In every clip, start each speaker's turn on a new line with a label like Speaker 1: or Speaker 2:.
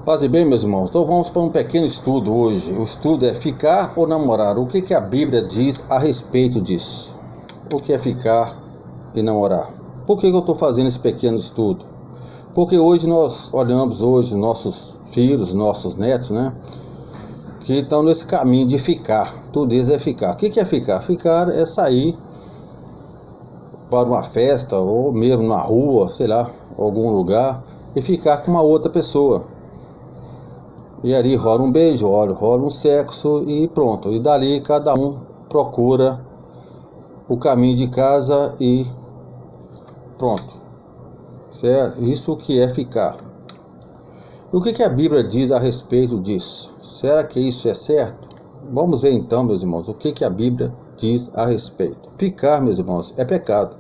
Speaker 1: Paz e bem, meus irmãos. Então vamos para um pequeno estudo hoje. O estudo é ficar ou namorar. O que a Bíblia diz a respeito disso? O que é ficar e namorar? Por que eu estou fazendo esse pequeno estudo? Porque hoje nós olhamos nossos filhos, nossos netos, que estão nesse caminho de ficar. Tudo isso é ficar. O que é ficar? Ficar é sair para uma festa ou mesmo na rua, sei lá, algum lugar, e ficar com uma outra pessoa. E ali rola um beijo, rola um sexo e pronto. E dali cada um procura o caminho de casa e pronto. Certo? Isso que é ficar. E o que a Bíblia diz a respeito disso? Será que isso é certo? Vamos ver então, meus irmãos, o que a Bíblia diz a respeito. Ficar, meus irmãos, é pecado.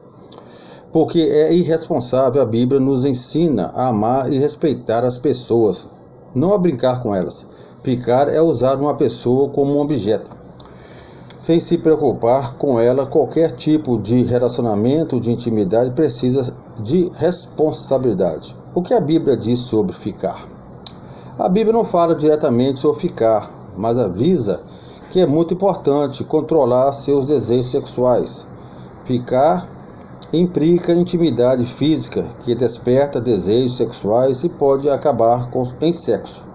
Speaker 1: Porque é irresponsável. A Bíblia nos ensina a amar e respeitar as pessoas, não a brincar com elas. Ficar é usar uma pessoa como um objeto, sem se preocupar com ela. Qualquer tipo de relacionamento, de intimidade, precisa de responsabilidade. O que a Bíblia diz sobre ficar? A Bíblia não fala diretamente sobre ficar, mas avisa que é muito importante controlar seus desejos sexuais. Ficar implica intimidade física que desperta desejos sexuais e pode acabar em sexo.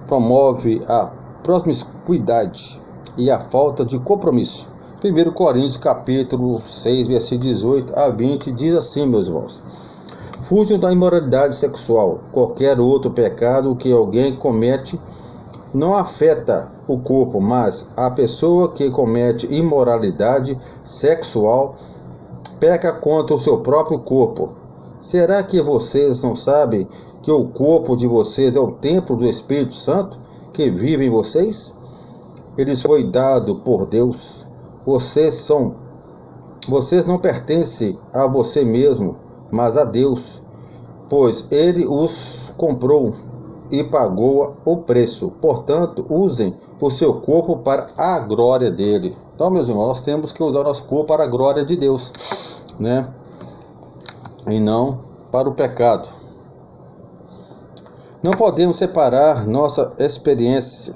Speaker 1: Promove a promiscuidade e a falta de compromisso. 1 Coríntios capítulo 6, versículo 18 a 20 diz assim, meus irmãos: fujam da imoralidade sexual. Qualquer outro pecado que alguém comete não afeta o corpo, mas a pessoa que comete imoralidade sexual peca contra o seu próprio corpo. Será que vocês não sabem que o corpo de vocês é o templo do Espírito Santo que vive em vocês? Ele foi dado por Deus. Vocês não pertencem a você mesmo, mas a Deus, pois Ele os comprou e pagou o preço. Portanto, usem o seu corpo para a glória dele. Então, meus irmãos, nós temos que usar o nosso corpo para a glória de Deus, e não para o pecado. Não podemos separar nossa experiência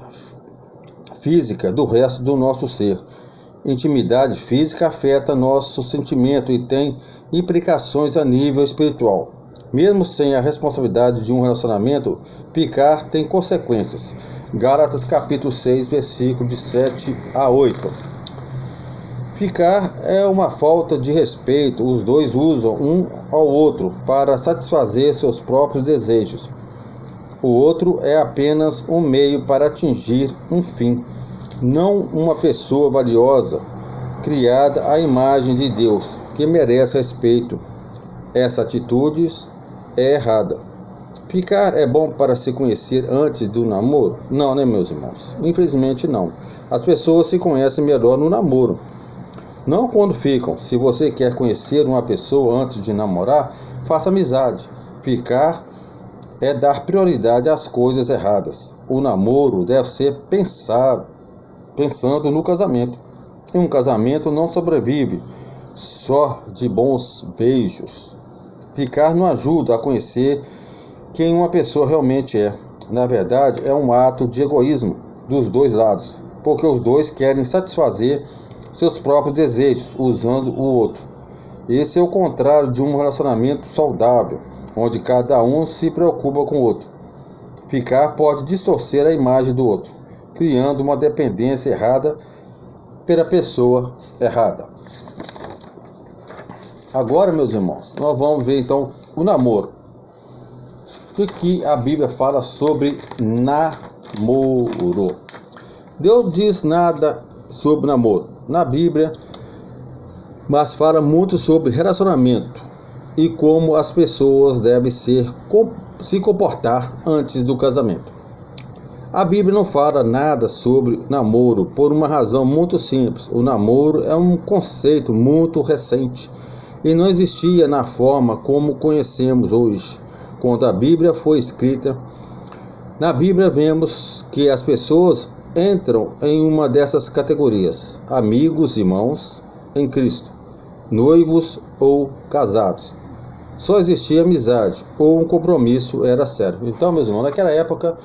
Speaker 1: física do resto do nosso ser. Intimidade física afeta nosso sentimento e tem implicações a nível espiritual. Mesmo sem a responsabilidade de um relacionamento, ficar tem consequências. Gálatas capítulo 6, versículo de 7 a 8. Ficar é uma falta de respeito. Os dois usam um ao outro para satisfazer seus próprios desejos. O outro é apenas um meio para atingir um fim, não uma pessoa valiosa, criada à imagem de Deus, que merece respeito. Essa atitude é errada. Ficar é bom para se conhecer antes do namoro? Não, meus irmãos? Infelizmente não. As pessoas se conhecem melhor no namoro, não quando ficam. Se você quer conhecer uma pessoa antes de namorar, faça amizade. Ficar é dar prioridade às coisas erradas. O namoro deve ser pensando no casamento. E um casamento não sobrevive só de bons beijos. Ficar não ajuda a conhecer quem uma pessoa realmente é. Na verdade, é um ato de egoísmo dos dois lados, porque os dois querem satisfazer seus próprios desejos usando o outro. Esse é o contrário de um relacionamento saudável, onde cada um se preocupa com o outro. Ficar pode distorcer a imagem do outro, criando uma dependência errada pela pessoa errada. Agora, meus irmãos, nós vamos ver então o namoro. O que a Bíblia fala sobre namoro? Deus diz nada sobre namoro na Bíblia, mas fala muito sobre relacionamento e como as pessoas devem se comportar antes do casamento. A Bíblia não fala nada sobre namoro por uma razão muito simples. O namoro é um conceito muito recente e não existia na forma como conhecemos hoje. Quando a Bíblia foi escrita, na Bíblia vemos que as pessoas entram em uma dessas categorias: amigos, irmãos em Cristo, noivos ou casados. só existia amizade ou um compromisso era sério. Então, meus irmãos, naquela época,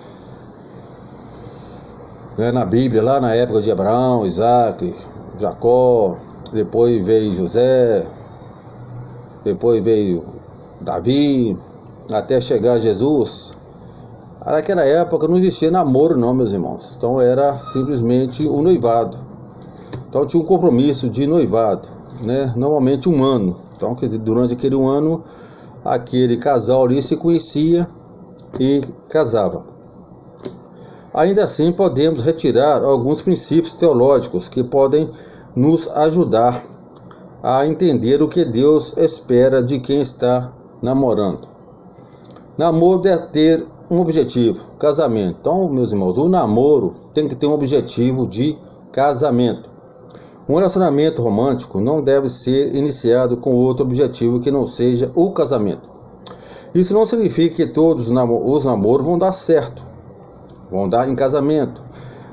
Speaker 1: na Bíblia, lá na época de Abraão, Isaac, Jacó, depois veio José, depois veio Davi, até chegar a Jesus. Naquela época não existia namoro não, meus irmãos. Então era simplesmente um noivado. Então tinha um compromisso de noivado, né? Normalmente um ano. Então durante aquele um ano, aquele casal ali se conhecia e casava. Ainda assim podemos retirar alguns princípios teológicos que podem nos ajudar a entender o que Deus espera de quem está namorando. Namoro deve ter um objetivo, casamento. Então, meus irmãos, o namoro tem que ter um objetivo de casamento. Um relacionamento romântico não deve ser iniciado com outro objetivo que não seja o casamento. Isso não significa que todos os namoros vão dar certo, vão dar em casamento,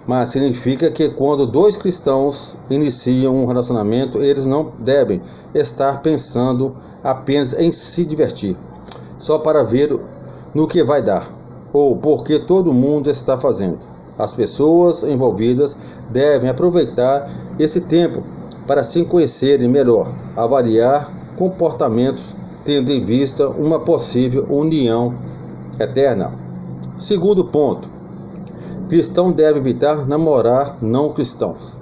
Speaker 1: mas significa que quando dois cristãos iniciam um relacionamento, eles não devem estar pensando apenas em se divertir, só para ver no que vai dar, ou porque todo mundo está fazendo. As pessoas envolvidas devem aproveitar esse tempo para se conhecerem melhor, avaliar comportamentos, tendo em vista uma possível união eterna. Segundo ponto, cristão deve evitar namorar não cristãos.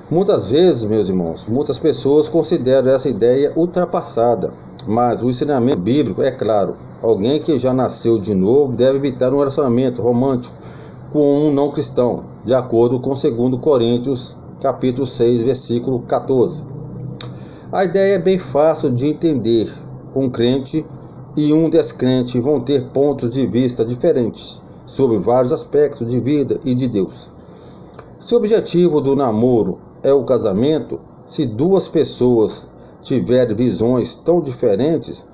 Speaker 1: Muitas vezes, meus irmãos, muitas pessoas consideram essa ideia ultrapassada, mas o ensinamento bíblico é claro. Alguém que já nasceu de novo deve evitar um relacionamento romântico com um não cristão, de acordo com 2 Coríntios, capítulo 6, versículo 14. A ideia é bem fácil de entender. Um crente e um descrente vão ter pontos de vista diferentes sobre vários aspectos de vida e de Deus. Se o objetivo do namoro é o casamento, se duas pessoas tiverem visões tão diferentes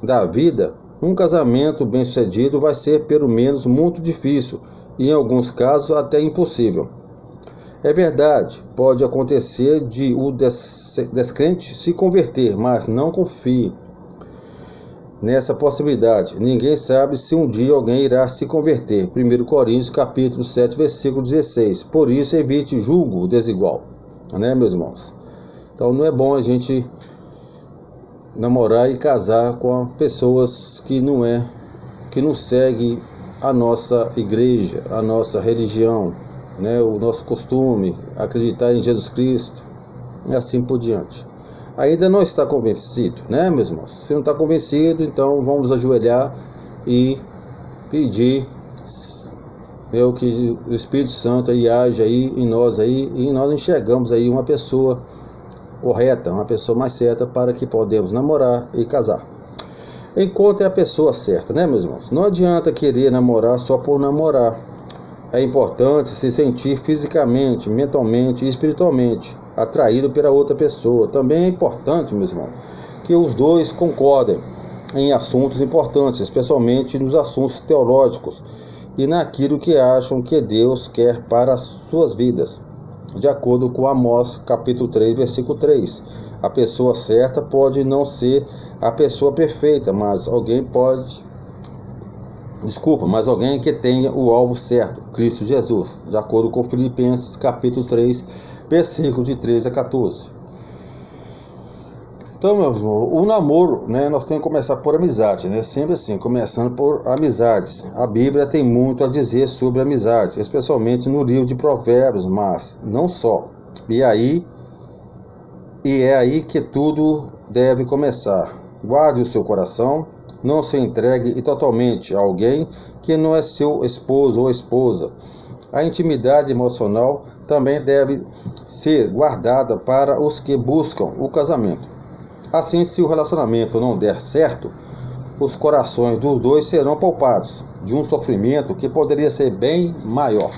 Speaker 1: da vida, um casamento bem-sucedido vai ser pelo menos muito difícil e em alguns casos até impossível. É verdade, pode acontecer de o descrente se converter, mas não confie nessa possibilidade. Ninguém sabe se um dia alguém irá se converter. 1 Coríntios capítulo 7, versículo 16. Por isso evite julgo desigual, né, meus irmãos? Então não é bom a gente namorar e casar com pessoas que não seguem a nossa igreja, a nossa religião, né, o nosso costume, acreditar em Jesus Cristo e assim por diante. Ainda não está convencido, né, meus irmãos? Se não está convencido, então vamos ajoelhar e pedir que o Espírito Santo aí age aí em nós aí, e nós enxergamos aí uma pessoa correta, uma pessoa mais certa para que podemos namorar e casar. Encontre a pessoa certa, né, meus irmãos? Não adianta querer namorar só por namorar. É importante se sentir fisicamente, mentalmente e espiritualmente atraído pela outra pessoa. Também é importante, meus irmãos, que os dois concordem em assuntos importantes, especialmente nos assuntos teológicos e naquilo que acham que Deus quer para as suas vidas. De acordo com Amós, capítulo 3, versículo 3. A pessoa certa pode não ser a pessoa perfeita, mas alguém que tenha o alvo certo, Cristo Jesus. De acordo com Filipenses, capítulo 3, versículo de 13 a 14. Então, meu irmão, o namoro, né, nós temos que começar por amizade, né? Sempre assim, começando por amizades. A Bíblia tem muito a dizer sobre amizade, especialmente no livro de Provérbios, mas não só. E é aí que tudo deve começar. Guarde o seu coração, não se entregue totalmente a alguém que não é seu esposo ou esposa. A intimidade emocional também deve ser guardada para os que buscam o casamento. Assim, se o relacionamento não der certo, os corações dos dois serão poupados de um sofrimento que poderia ser bem maior.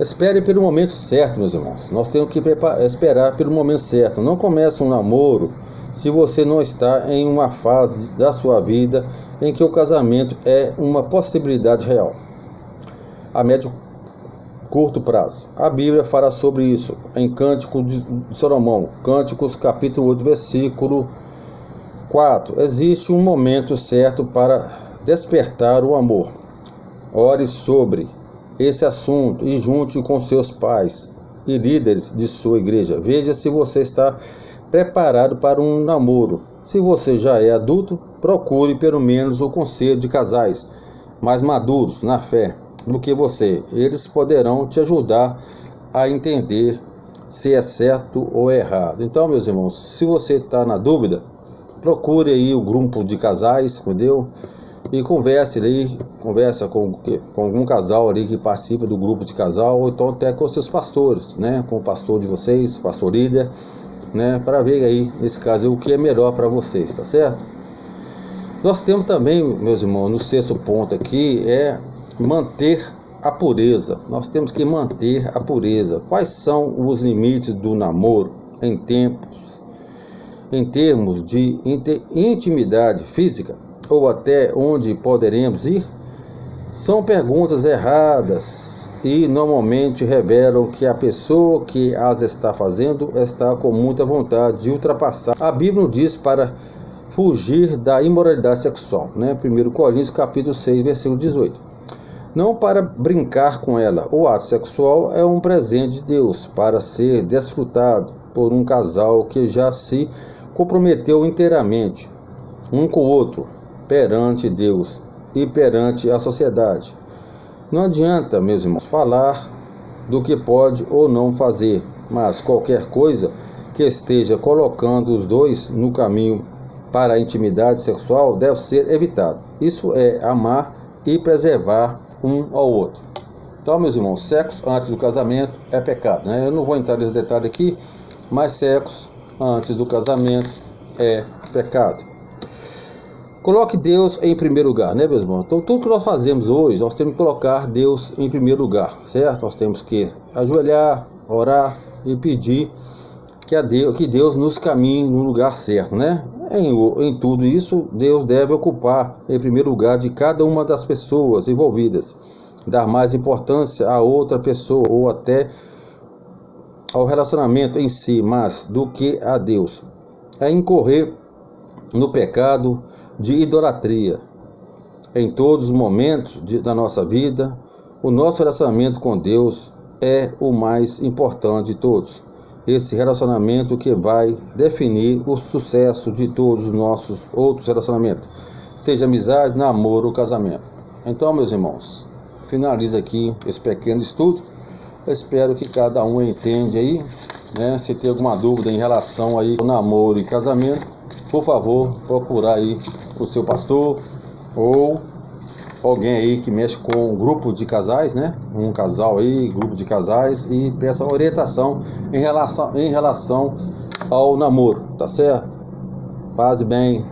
Speaker 1: Espere pelo momento certo, meus irmãos. Nós temos que esperar pelo momento certo. Não comece um namoro se você não está em uma fase da sua vida em que o casamento é uma possibilidade real. A médio curto prazo. A Bíblia fala sobre isso em Cântico de Salomão, Cânticos capítulo 8, versículo 4. Existe um momento certo para despertar o amor. Ore sobre esse assunto e junte com seus pais e líderes de sua igreja. Veja se você está preparado para um namoro. Se você já é adulto, procure pelo menos o conselho de casais mais maduros na fé do que você. Eles poderão te ajudar a entender se é certo ou errado. Então, meus irmãos, se você está na dúvida, procure aí o grupo de casais, entendeu? E conversa com algum casal ali que participa do grupo de casal, ou então até com seus pastores, né? Com o pastor de vocês, pastor líder, né? Para ver aí, nesse caso, o que é melhor para vocês, tá certo? Nós temos também, meus irmãos, no sexto ponto aqui, é manter a pureza. Nós temos que manter a pureza. Quais são os limites do namoro em termos de intimidade física, ou até onde poderemos ir? São perguntas erradas e normalmente revelam que a pessoa que as está fazendo está com muita vontade de ultrapassar. A Bíblia diz para fugir da imoralidade sexual, né? 1 Coríntios capítulo 6, versículo 18. Não para brincar com ela. O ato sexual é um presente de Deus para ser desfrutado por um casal que já se comprometeu inteiramente um com o outro perante Deus e perante a sociedade. Não adianta, meus irmãos, falar do que pode ou não fazer, mas qualquer coisa que esteja colocando os dois no caminho para a intimidade sexual deve ser evitado. Isso é amar e preservar um ao outro. Então, meus irmãos, sexo antes do casamento é pecado, né? Eu não vou entrar nesse detalhe aqui, mas sexo antes do casamento é pecado. Coloque Deus em primeiro lugar, né, meus irmãos? Então, tudo que nós fazemos hoje, nós temos que colocar Deus em primeiro lugar, certo? Nós temos que ajoelhar, orar e pedir que Deus nos caminhe no lugar certo, né? Em tudo isso, Deus deve ocupar em primeiro lugar de cada uma das pessoas envolvidas, dar mais importância a outra pessoa ou até ao relacionamento em si, mas do que a Deus. É incorrer no pecado de idolatria. Em todos os momentos da nossa vida, o nosso relacionamento com Deus é o mais importante de todos. Esse relacionamento que vai definir o sucesso de todos os nossos outros relacionamentos, seja amizade, namoro ou casamento. Então, meus irmãos, finaliza aqui esse pequeno estudo. Eu espero que cada um entenda aí, né? Se tem alguma dúvida em relação aí ao namoro e casamento, por favor, procurar aí o seu pastor ou alguém aí que mexe com um grupo de casais, né? Um casal aí, grupo de casais, e peça orientação em relação ao namoro, tá certo? Paz e bem.